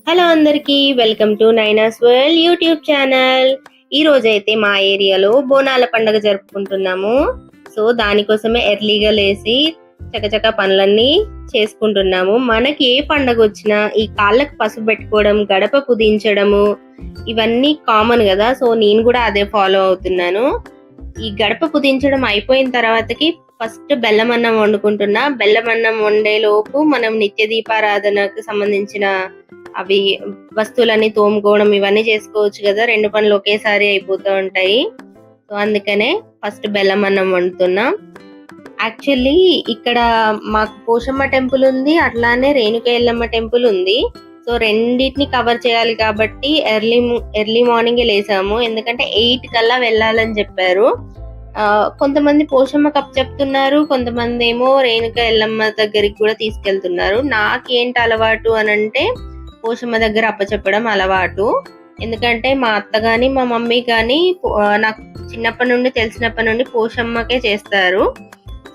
Hello అందరికీ, welcome to Naina's world YouTube channel. ఈ రోజైతే మా ఏరియాలో బోనాల పండుగ జరుపుకుంటున్నాము. సో దానికోసమే ఎర్లీగా లేసి చకచక పనులన్నీ చేసుకుంటున్నాము. మనకి ఏ పండుగ వచ్చినా ఈ కాళ్ళకు పసుపు పెట్టుకోవడం, గడప పుదించడము ఇవన్నీ కామన్ కదా. సో నేను కూడా అదే ఫాలో అవుతున్నాను. ఈ గడప పుదించడం అయిపోయిన తర్వాతకి ఫస్ట్ బెల్లం అన్నం వండుకుంటున్నా. బెల్లం అన్నం వండే లోపు మనం నిత్య దీపారాధనకు సంబంధించిన అవి వస్తువులన్నీ తోముకోవడం ఇవన్నీ చేసుకోవచ్చు కదా. రెండు పనులు ఒకేసారి అయిపోతూ ఉంటాయి. సో అందుకనే ఫస్ట్ బెల్లం అన్నం వండుతున్నా. యాక్చువల్లీ ఇక్కడ మాకు పోషమ్మ టెంపుల్ ఉంది, అట్లానే రేణుక ఎల్లమ్మ టెంపుల్ ఉంది. సో రెండింటిని కవర్ చేయాలి కాబట్టి ఎర్లీ మార్నింగే లేసాము. ఎందుకంటే 8 కల్లా వెళ్ళాలని చెప్పారు. కొంతమంది పోషమ్మ కప్ చెప్తున్నారు, కొంతమంది ఏమో రేణుక ఎల్లమ్మ దగ్గరికి కూడా తీసుకెళ్తున్నారు. నాకేంటి అలవాటు అని అంటే పోషమ్మ దగ్గర అప్పచెప్పడం అలవాటు. ఎందుకంటే మా అత్త గాని మా మమ్మీ కానీ నాకు చిన్నప్పటి నుండి తెలిసినప్పటి నుండి పోషమ్మకే చేస్తారు.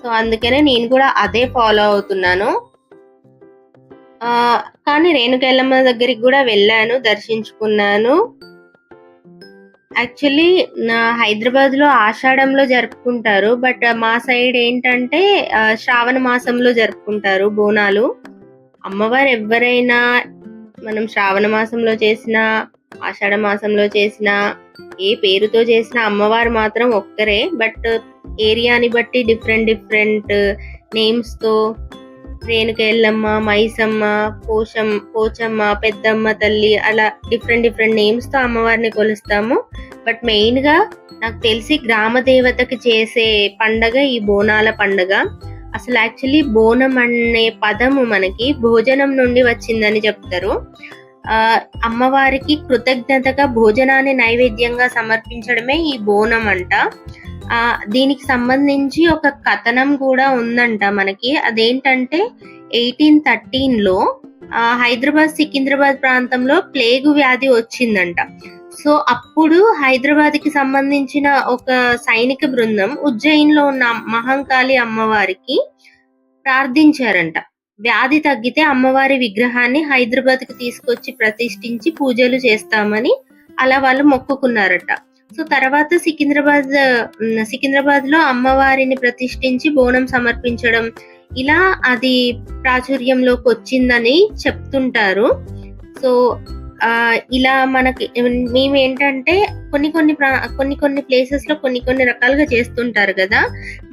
సో అందుకనే నేను కూడా అదే ఫాలో అవుతున్నాను. కానీ రేణుక ఎల్లమ్మ దగ్గరికి కూడా వెళ్ళాను, దర్శించుకున్నాను. యాక్చువల్లీ హైదరాబాద్ లో ఆషాఢంలో జరుపుకుంటారు, బట్ మా సైడ్ ఏంటంటే శ్రావణ మాసంలో జరుపుకుంటారు బోనాలు. అమ్మవారు ఎవరైనా మనం శ్రావణ మాసంలో చేసిన, ఆషాఢ మాసంలో చేసిన, ఏ పేరుతో చేసిన అమ్మవారు మాత్రం ఒక్కరే. బట్ ఏరియాని బట్టి డిఫరెంట్ నేమ్స్ తో రేణుక ఎల్లమ్మ, మైసమ్మ, పోచమ్మ, పెద్దమ్మ తల్లి అలా డిఫరెంట్ నేమ్స్ తో అమ్మవారిని కొలుస్తాము. బట్ మెయిన్ గా నాకు తెలిసి గ్రామ దేవతకి చేసే పండగ ఈ బోనాల పండగ. అసలు యాక్చువల్లీ బోనం అనే పదము మనకి భోజనం నుండి వచ్చిందని చెప్తారు. అమ్మవారికి కృతజ్ఞతగా భోజనాన్ని నైవేద్యంగా సమర్పించడమే ఈ బోనం అంట. దీనికి సంబంధించి ఒక కథనం కూడా ఉందంట మనకి. అదేంటంటే 1813లో హైదరాబాద్ సికింద్రాబాద్ ప్రాంతంలో ప్లేగు వ్యాధి వచ్చిందంట. సో అప్పుడు హైదరాబాద్ కి సంబంధించిన ఒక సైనిక బృందం ఉజ్జయిన్ లో ఉన్న మహంకాళి అమ్మవారికి ప్రార్థించారంట. వ్యాధి తగ్గితే అమ్మవారి విగ్రహాన్ని హైదరాబాద్ కి తీసుకొచ్చి ప్రతిష్ఠించి పూజలు చేస్తామని అలా వాళ్ళు మొక్కుకున్నారట. సో తర్వాత సికింద్రాబాద్ లో అమ్మవారిని ప్రతిష్ఠించి బోనం సమర్పించడం, ఇలా అది ప్రాచుర్యంలోకి వచ్చిందని చెప్తుంటారు. సో ఇలా మనకి మేము ఏంటంటే కొన్ని ప్లేసెస్ లో కొన్ని రకాలుగా చేస్తుంటారు కదా.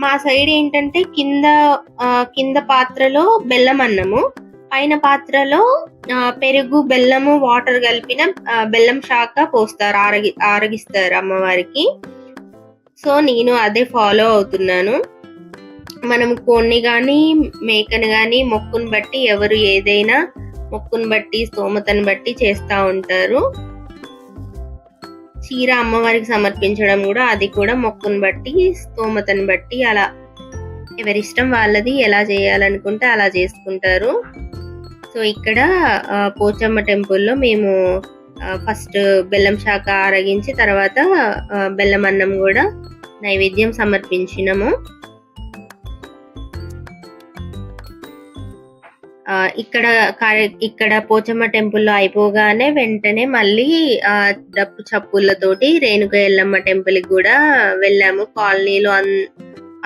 మా సైడ్ ఏంటంటే కింద పాత్రలో బెల్లం అన్నము, పైన పాత్రలో పెరుగు, బెల్లము, వాటర్ కలిపిన బెల్లం శాఖ పోస్తారు, ఆరగిస్తారు అమ్మవారికి. సో నేను అదే ఫాలో అవుతున్నాను. మనం కొన్ని గాని మేకను గాని మొక్కును బట్టి, ఎవరు ఏదైనా మొక్కును బట్టి స్తోమతను బట్టి చేస్తా ఉంటారు. చీర అమ్మవారికి సమర్పించడం కూడా అది కూడా మొక్కును బట్టి స్తోమతను బట్టి అలా ఎవరిష్టం వాళ్ళది, ఎలా చేయాలనుకుంటే అలా చేసుకుంటారు. సో ఇక్కడ పోచమ్మ టెంపుల్లో మేము ఫస్ట్ బెల్లం శాఖ ఆరగించి తర్వాత బెల్లం అన్నం కూడా నైవేద్యం సమర్పించినము. ఇక్కడ పోచమ్మ టెంపుల్లో అయిపోగానే వెంటనే మళ్ళీ డప్పు చప్పులతోటి రేణుక ఎల్లమ్మ టెంపుల్ కి కూడా వెళ్ళాము. కాలనీలో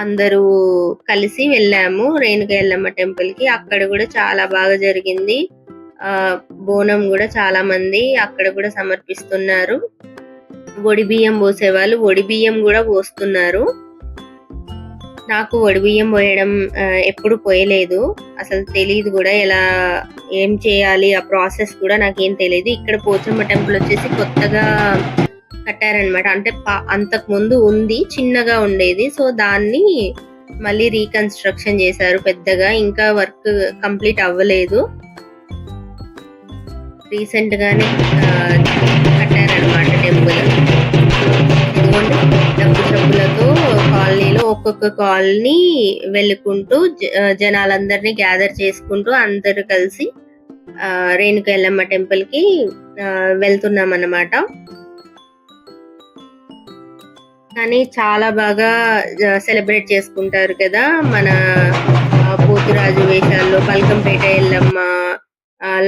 అందరూ కలిసి వెళ్ళాము రేణుక ఎల్లమ్మ టెంపుల్ కి. అక్కడ కూడా చాలా బాగా జరిగింది. బోనం కూడా చాలా మంది అక్కడ కూడా సమర్పిస్తున్నారు. ఒడి బియ్యం పోసేవాళ్ళు ఒడి బియ్యం కూడా పోస్తున్నారు. నాకు ఒడి బియ్యం పోయడం ఎప్పుడు పోయలేదు, అసలు తెలియదు కూడా ఎలా ఏం చేయాలి, ఆ ప్రాసెస్ కూడా నాకేం తెలియదు. ఇక్కడ పోచమ్మ టెంపుల్ వచ్చేసి కొత్తగా కట్టారనమాట. అంటే అంతకు ముందు ఉంది, చిన్నగా ఉండేది. సో దాన్ని మళ్ళీ రీకన్స్ట్రక్షన్ చేశారు పెద్దగా. ఇంకా వర్క్ కంప్లీట్ అవ్వలేదు, రీసెంట్ గానే కట్టారనమాట టెంపుల్. డబ్బు డబ్బులతో కాలనీలో ఒక్కొక్క కాలనీ వెళ్ళుకుంటూ జనాలందరినీ గ్యాదర్ చేసుకుంటూ అందరూ కలిసి రేణుక ఎల్లమ్మ టెంపుల్ కి వెళ్తున్నాం అన్నమాట. కానీ చాలా బాగా సెలబ్రేట్ చేసుకుంటారు కదా మన పోతురాజు వేషాల్లో. బల్కంపేట ఎల్లమ్మ,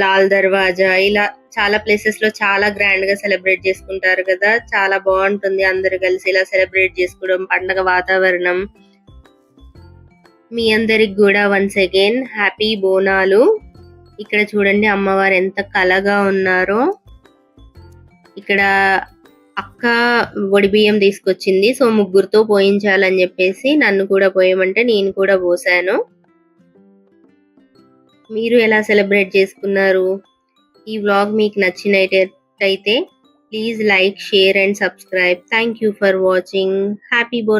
లాల్ దర్వాజా ఇలా చాలా ప్లేసెస్ లో చాలా గ్రాండ్ గా సెలబ్రేట్ చేసుకుంటారు కదా. చాలా బాగుంటుంది అందరు కలిసి ఇలా సెలబ్రేట్ చేసుకోవడం, పండగ వాతావరణం. మీ అందరికి కూడా వన్స్ అగైన్ హ్యాపీ బోనాలు. ఇక్కడ చూడండి అమ్మవారు ఎంత కళగా ఉన్నారో. ఇక్కడ అక్క వడి బియ్యం తీసుకొచ్చింది, సో ముగ్గురుతో పోయించాలని చెప్పేసి నన్ను కూడా పోయమంటే నేను కూడా పోసాను. మీరు ఎలా సెలబ్రేట్ చేసుకున్నారు? ఈ వ్లాగ్ మీకు నచ్చినట్టయితే please like, share and subscribe. Thank you for watching. Happy Bonalu.